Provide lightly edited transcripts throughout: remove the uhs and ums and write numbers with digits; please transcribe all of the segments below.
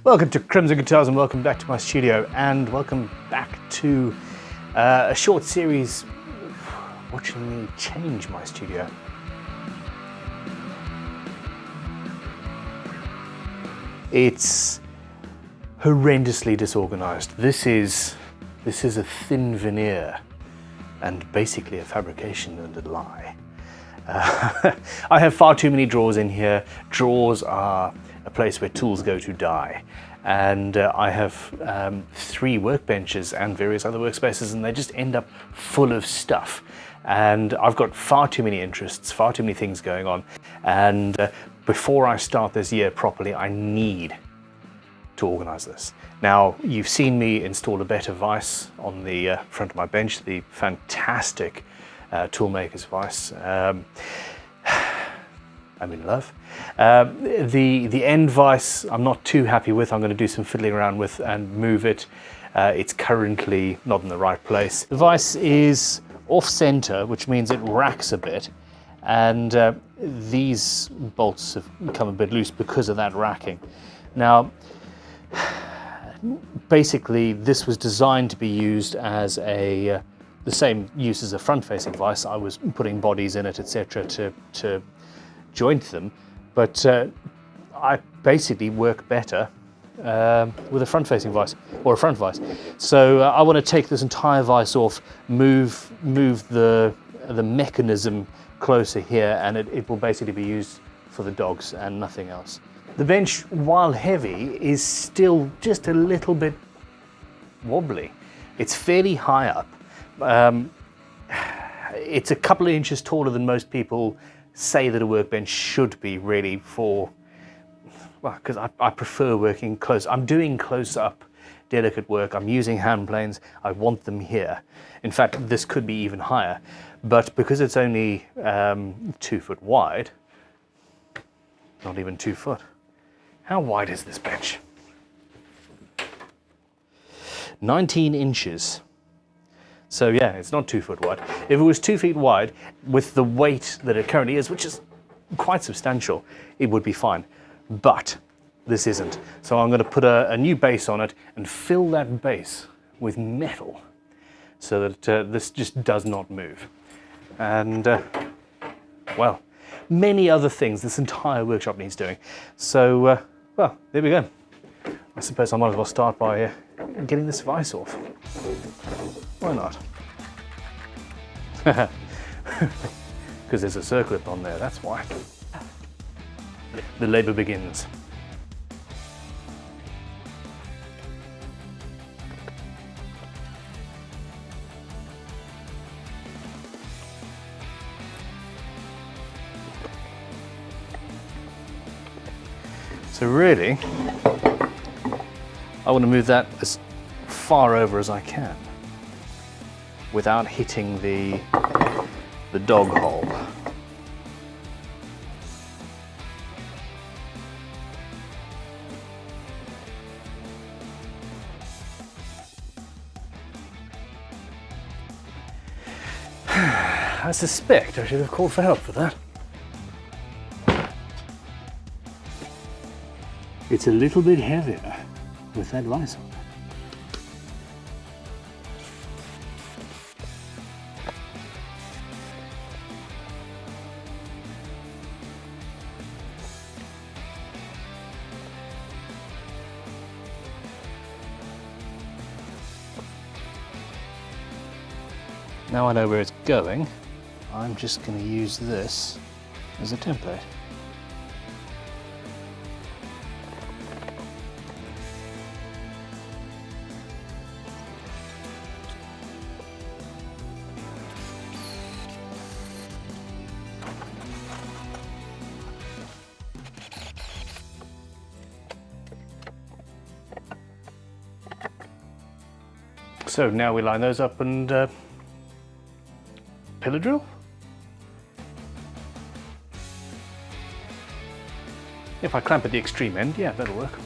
Welcome to Crimson Guitars and welcome back to my studio, and welcome back to a short series watching me change my studio. It's horrendously disorganized. This is a thin veneer and basically a fabrication and a lie. I have far too many drawers in here. Drawers are a place where tools go to die. And I have 3 workbenches and various other workspaces, and they just end up full of stuff. And I've got far too many interests, far too many things going on. And before I start this year properly, I need to organize this. Now, you've seen me install a better vise on the front of my bench, the fantastic Toolmaker's vise. I'm in love. The end vise I'm not too happy with. I'm going to do some fiddling around with and move it. It's currently not in the right place. The vise is off center, which means it racks a bit, and these bolts have become a bit loose because of that racking. Now, basically this was designed to be used as the same use as a front-facing vise. I was putting bodies in it, etc., to joint them, but I basically work better with a front-facing vise or a front vise. So I want to take this entire vise off, move the mechanism closer here, and it will basically be used for the dogs and nothing else. The bench, while heavy, is still just a little bit wobbly. It's fairly high up. It's a couple of inches taller than most people say that a workbench should be, really, for, well, because I prefer working close. I'm doing close-up delicate work. I'm using hand planes. I want them here. In fact, this could be even higher, but because it's only 2 foot wide, not even 2 foot. How wide is this bench? 19 inches. So yeah, it's not 2 foot wide. If it was 2 feet wide, with the weight that it currently is, which is quite substantial, it would be fine. But this isn't. So I'm going to put a new base on it and fill that base with metal so that this just does not move. And, well, many other things this entire workshop needs doing. So, well, there we go. I suppose I might as well start by getting this vise off. Why not? Because there's a circlip on there, that's why. The labour begins. So really, I want to move that as far over as I can without hitting the dog hole. I suspect I should have called for help for that. It's a little bit heavier with that vise on. Now I know where it's going, I'm just going to use this as a template. So now we line those up and pillar drill? If I clamp at the extreme end, yeah, that'll work.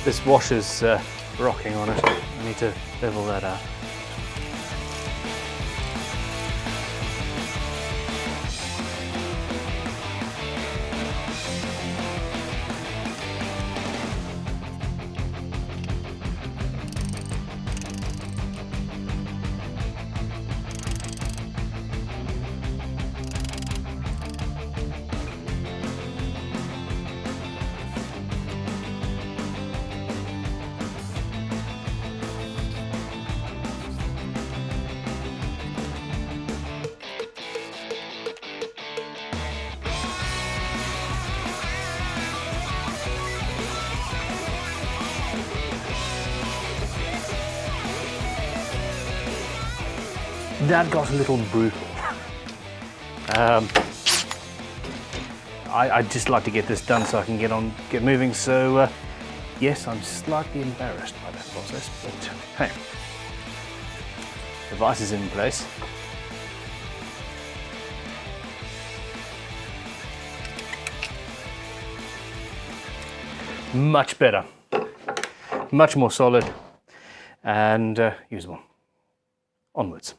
This washer's rocking on it. I need to level that out. That got a little brutal. I'd just like to get this done so I can get moving. So yes, I'm slightly embarrassed by that process, but hey, the vise is in place. Much better, much more solid and usable. Onwards.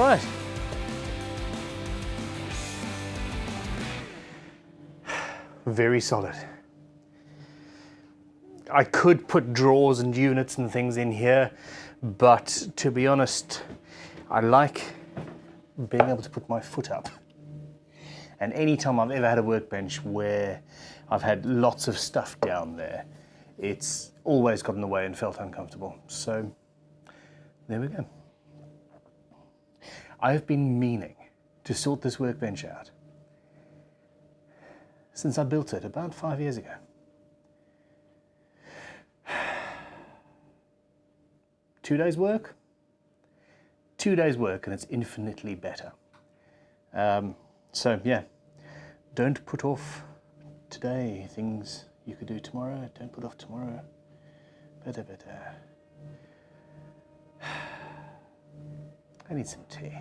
right. Very solid. I could put drawers and units and things in here, but to be honest, I like being able to put my foot up. And any time I've ever had a workbench where I've had lots of stuff down there, it's always got in the way and felt uncomfortable. So there we go. I've been meaning to sort this workbench out since I built it about 5 years ago. Two days work? 2 days work, and it's infinitely better. So yeah, don't put off today things you could do tomorrow. Don't put off tomorrow. Better. I need some tea.